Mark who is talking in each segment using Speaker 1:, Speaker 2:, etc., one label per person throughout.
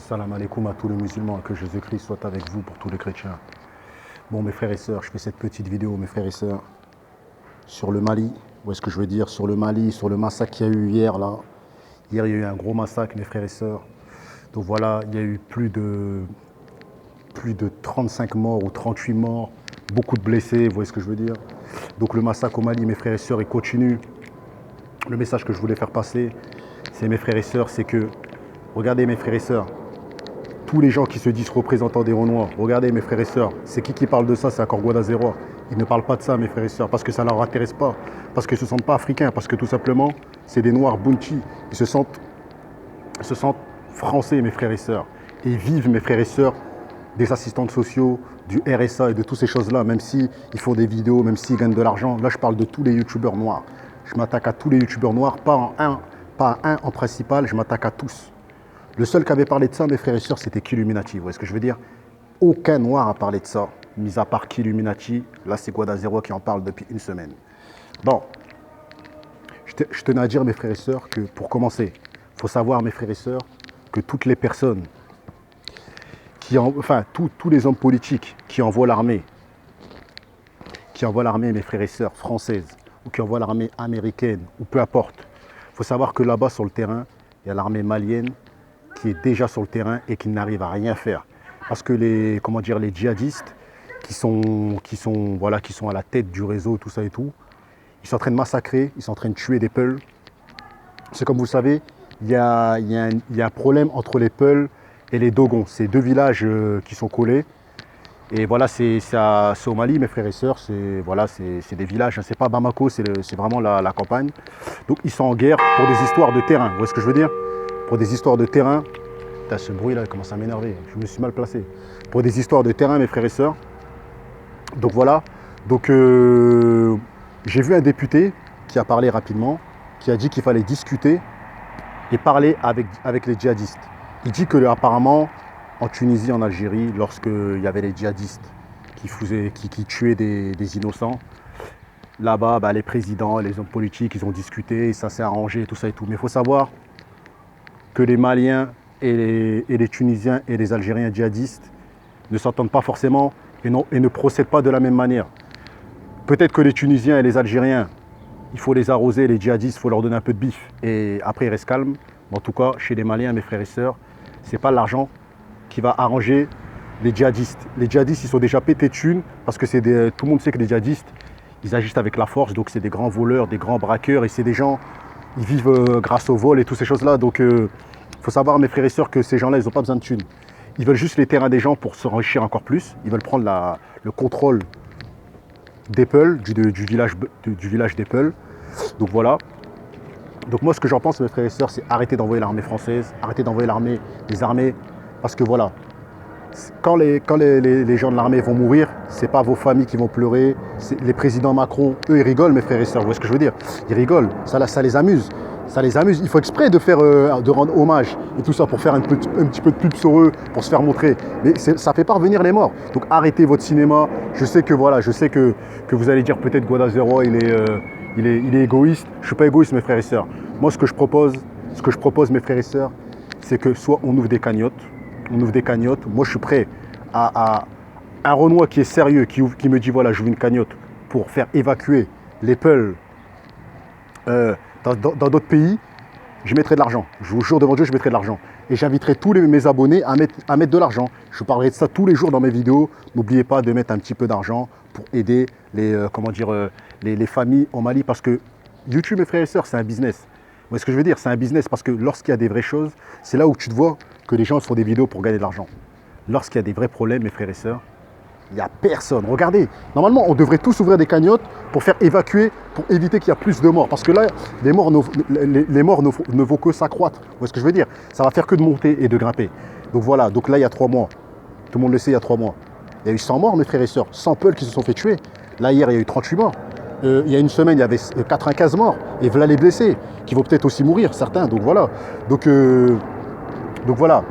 Speaker 1: Salam alaikum à tous les musulmans, que Jésus-Christ soit avec vous pour tous les chrétiens. Bon, mes frères et sœurs, je fais cette petite vidéo, mes frères et sœurs, sur le Mali. Où est-ce que je veux dire? Sur le Mali, sur le massacre qu'il y a eu hier, là. Hier, il y a eu un gros massacre, mes frères et sœurs. Donc voilà, il y a eu plus de 35 morts ou 38 morts, beaucoup de blessés, vous voyez ce que je veux dire? Donc le massacre au Mali, mes frères et sœurs, il continue. Le message que je voulais faire passer, c'est mes frères et sœurs, c'est que, regardez mes frères et sœurs, tous les gens qui se disent représentants des Renois, regardez mes frères et sœurs, c'est qui parle de ça? C'est encore Guadazérois. Ils ne parlent pas de ça, mes frères et sœurs, parce que ça ne leur intéresse pas, parce qu'ils ne se sentent pas africains, parce que tout simplement, c'est des Noirs Bounty. Ils se sentent français, mes frères et sœurs. Et ils vivent, mes frères et sœurs, des assistants sociaux, du RSA et de toutes ces choses-là, même s'ils font des vidéos, même s'ils gagnent de l'argent. Là, je parle de tous les youtubeurs noirs. Je m'attaque à tous les youtubeurs noirs, pas à un en principal, je m'attaque à tous. Le seul qui avait parlé de ça, mes frères et sœurs, c'était Killuminati. Vous voyez ce que je veux dire? Aucun noir a parlé de ça, mis à part Killuminati. Là, c'est Guadazérois qui en parle depuis une semaine. Bon, je tenais à dire, mes frères et sœurs, que pour commencer, il faut savoir, mes frères et sœurs, que toutes les personnes, tous les hommes politiques qui envoient l'armée, mes frères et sœurs, françaises, ou qui envoient l'armée américaine, ou peu importe, il faut savoir que là-bas, sur le terrain, il y a l'armée malienne qui est déjà sur le terrain et qui n'arrive à rien faire. Parce que les djihadistes qui sont à la tête du réseau, tout ça et tout, ils sont en train de massacrer, ils sont en train de tuer des Peuls. C'est comme vous le savez, il y a un problème entre les Peuls et les Dogons. C'est deux villages qui sont collés. Et voilà, c'est au Mali, mes frères et sœurs, c'est des villages, hein. C'est pas Bamako, c'est vraiment la campagne. Donc ils sont en guerre pour des histoires de terrain, vous voyez ce que je veux dire? Pour des histoires de terrain. Putain, ce bruit là commence à m'énerver, je me suis mal placé. Pour des histoires de terrain, mes frères et sœurs. Donc voilà, j'ai vu un député qui a parlé rapidement, qui a dit qu'il fallait discuter et parler avec les djihadistes. Il dit que apparemment, en Tunisie, en Algérie, lorsqu'il y avait les djihadistes qui tuaient des innocents, là-bas, les présidents, les hommes politiques, ils ont discuté, ça s'est arrangé, tout ça et tout. Mais il faut savoir que les Maliens et les Tunisiens et les Algériens djihadistes ne s'entendent pas forcément et ne procèdent pas de la même manière. Peut-être que les Tunisiens et les Algériens, il faut les arroser, les djihadistes, il faut leur donner un peu de bif et après ils restent calmes. Mais en tout cas, chez les Maliens, mes frères et sœurs, ce n'est pas l'argent qui va arranger les djihadistes. Les djihadistes, ils sont déjà pétés de thunes parce que tout le monde sait que les djihadistes, ils agissent avec la force, donc c'est des grands voleurs, des grands braqueurs et c'est des gens, ils vivent grâce au vol et toutes ces choses-là. Donc il faut savoir, mes frères et sœurs, que ces gens-là, ils n'ont pas besoin de thunes. Ils veulent juste les terrains des gens pour s'enrichir encore plus. Ils veulent prendre le contrôle des Peuls, du village des Peuls. Donc voilà. Donc moi, ce que j'en pense, mes frères et sœurs, c'est arrêter d'envoyer l'armée française, arrêter d'envoyer les armées, parce que voilà, quand les gens de l'armée vont mourir, c'est pas vos familles qui vont pleurer, les présidents Macron, eux, ils rigolent, mes frères et sœurs, vous voyez ce que je veux dire? Ils rigolent, ça les amuse. Ça les amuse, il faut exprès de rendre hommage et tout ça pour faire un petit peu de pub sur eux, pour se faire montrer. Mais ça ne fait pas revenir les morts. Donc arrêtez votre cinéma. Je sais que vous allez dire peut-être Guadazérois, il est égoïste. Je ne suis pas égoïste, mes frères et sœurs. Moi, ce que je propose, mes frères et sœurs, c'est que soit on ouvre des cagnottes. Moi, je suis prêt à un Renois qui est sérieux, qui me dit voilà, j'ouvre une cagnotte pour faire évacuer les Peuls. Dans d'autres pays, je mettrai de l'argent. Je vous jure devant Dieu, je mettrai de l'argent. Et j'inviterai tous mes abonnés à mettre de l'argent. Je parlerai de ça tous les jours dans mes vidéos. N'oubliez pas de mettre un petit peu d'argent pour aider les familles au Mali. Parce que YouTube, mes frères et sœurs, c'est un business. Vous voyez ce que je veux dire? C'est un business parce que lorsqu'il y a des vraies choses, c'est là où tu te vois que les gens font des vidéos pour gagner de l'argent. Lorsqu'il y a des vrais problèmes, mes frères et sœurs, il n'y a personne. Regardez, normalement, on devrait tous ouvrir des cagnottes pour faire évacuer, pour éviter qu'il y ait plus de morts. Parce que là, les morts ne vont que s'accroître. Vous voyez ce que je veux dire? Ça va faire que de monter et de grimper. Donc voilà, donc là, il y a 3 mois. Tout le monde le sait, il y a 3 mois. Il y a eu 100 morts, mes frères et sœurs. 100 Peuls qui se sont fait tuer. Là, hier, il y a eu 38 morts. Il y a une semaine, il y avait 95 morts. Et voilà les blessés, qui vont peut-être aussi mourir, certains. Donc voilà. Donc voilà.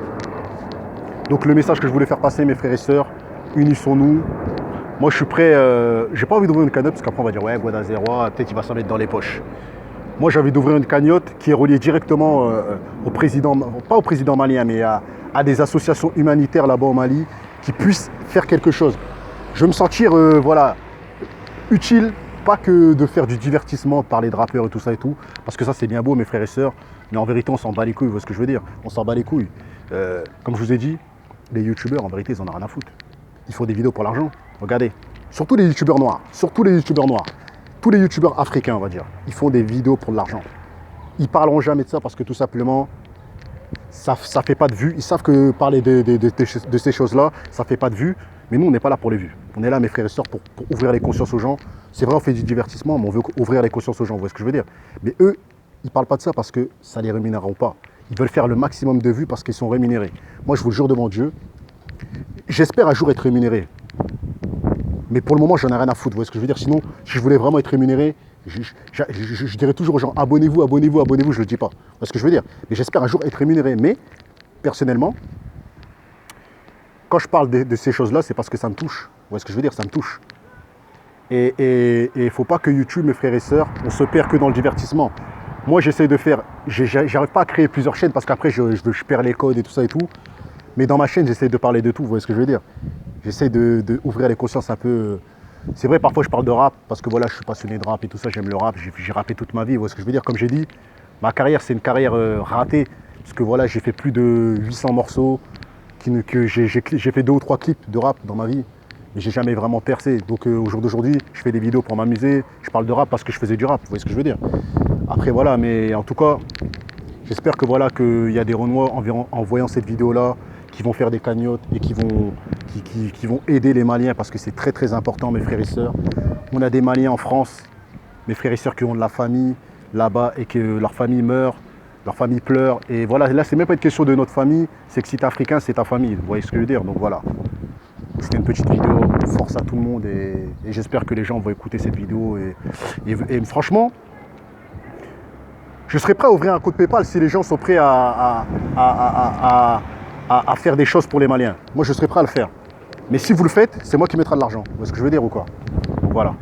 Speaker 1: Donc le message que je voulais faire passer, mes frères et sœurs, unissons-nous. Moi, je suis prêt. J'ai pas envie d'ouvrir une cagnotte parce qu'après, on va dire ouais, Guadazérois, peut-être il va s'en mettre dans les poches. Moi, j'ai envie d'ouvrir une cagnotte qui est reliée directement au président, pas au président malien, mais à à des associations humanitaires là-bas au Mali qui puissent faire quelque chose. Je veux me sentir voilà, utile, pas que de faire du divertissement, de parler de rappeurs et tout ça et tout, parce que ça c'est bien beau mes frères et sœurs, mais en vérité on s'en bat les couilles, vous voyez ce que je veux dire? On s'en bat les couilles. Comme je vous ai dit, les youtubeurs en vérité ils en ont rien à foutre. Ils font des vidéos pour l'argent, regardez. Surtout les youtubeurs noirs, surtout les youtubeurs noirs. Tous les youtubeurs africains on va dire, ils font des vidéos pour de l'argent. Ils parleront jamais de ça parce que tout simplement, ça ne fait pas de vues. Ils savent que parler de ces choses-là, ça ne fait pas de vues. Mais nous, on n'est pas là pour les vues. On est là, mes frères et sœurs, pour ouvrir les consciences aux gens. C'est vrai, on fait du divertissement, mais on veut ouvrir les consciences aux gens. Vous voyez ce que je veux dire? Mais eux, ils ne parlent pas de ça parce que ça ne les rémunérera pas. Ils veulent faire le maximum de vues parce qu'ils sont rémunérés. Moi, je vous le jure devant Dieu, j'espère un jour être rémunéré. Mais pour le moment, j'en ai rien à foutre. Vous voyez ce que je veux dire? Sinon, si je voulais vraiment être rémunéré, je dirais toujours aux gens, abonnez-vous, abonnez-vous, abonnez-vous, je ne le dis pas. Vous voyez ce que je veux dire? Mais j'espère un jour être rémunéré. Mais, personnellement, quand je parle de ces choses-là, c'est parce que ça me touche. Vous voyez ce que je veux dire? Ça me touche. Et il ne faut pas que YouTube, mes frères et sœurs, on se perd que dans le divertissement. Moi, j'essaie de faire... J'arrive pas à créer plusieurs chaînes parce qu'après, je perds les codes et tout ça et tout. Mais dans ma chaîne, j'essaie de parler de tout. Vous voyez ce que je veux dire? J'essaie d'ouvrir les consciences un peu... C'est vrai, parfois, je parle de rap parce que voilà, je suis passionné de rap et tout ça. J'aime le rap. J'ai rappé toute ma vie. Vous voyez ce que je veux dire? Comme j'ai dit, ma carrière, c'est une carrière ratée. Parce que voilà, j'ai fait plus de 800 morceaux. J'ai fait 2 ou 3 clips de rap dans ma vie, mais j'ai jamais vraiment percé. Donc au jour d'aujourd'hui, je fais des vidéos pour m'amuser, je parle de rap parce que je faisais du rap, vous voyez ce que je veux dire? Après voilà, mais en tout cas, j'espère que voilà, qu'il y a des Renois en voyant cette vidéo-là, qui vont faire des cagnottes et qui vont aider les Maliens parce que c'est très très important, mes frères et sœurs. On a des Maliens en France, mes frères et sœurs qui ont de la famille là-bas et que leur famille meurt. Leur famille pleure. Et voilà, là, c'est même pas une question de notre famille. C'est que si tu es africain, c'est ta famille. Vous voyez ce que je veux dire? Donc voilà. C'était une petite vidéo. Force à tout le monde. Et j'espère que les gens vont écouter cette vidéo. Et franchement, je serais prêt à ouvrir un compte PayPal si les gens sont prêts à faire des choses pour les Maliens. Moi, je serais prêt à le faire. Mais si vous le faites, c'est moi qui mettrai de l'argent. Vous voyez ce que je veux dire ou quoi? Donc voilà.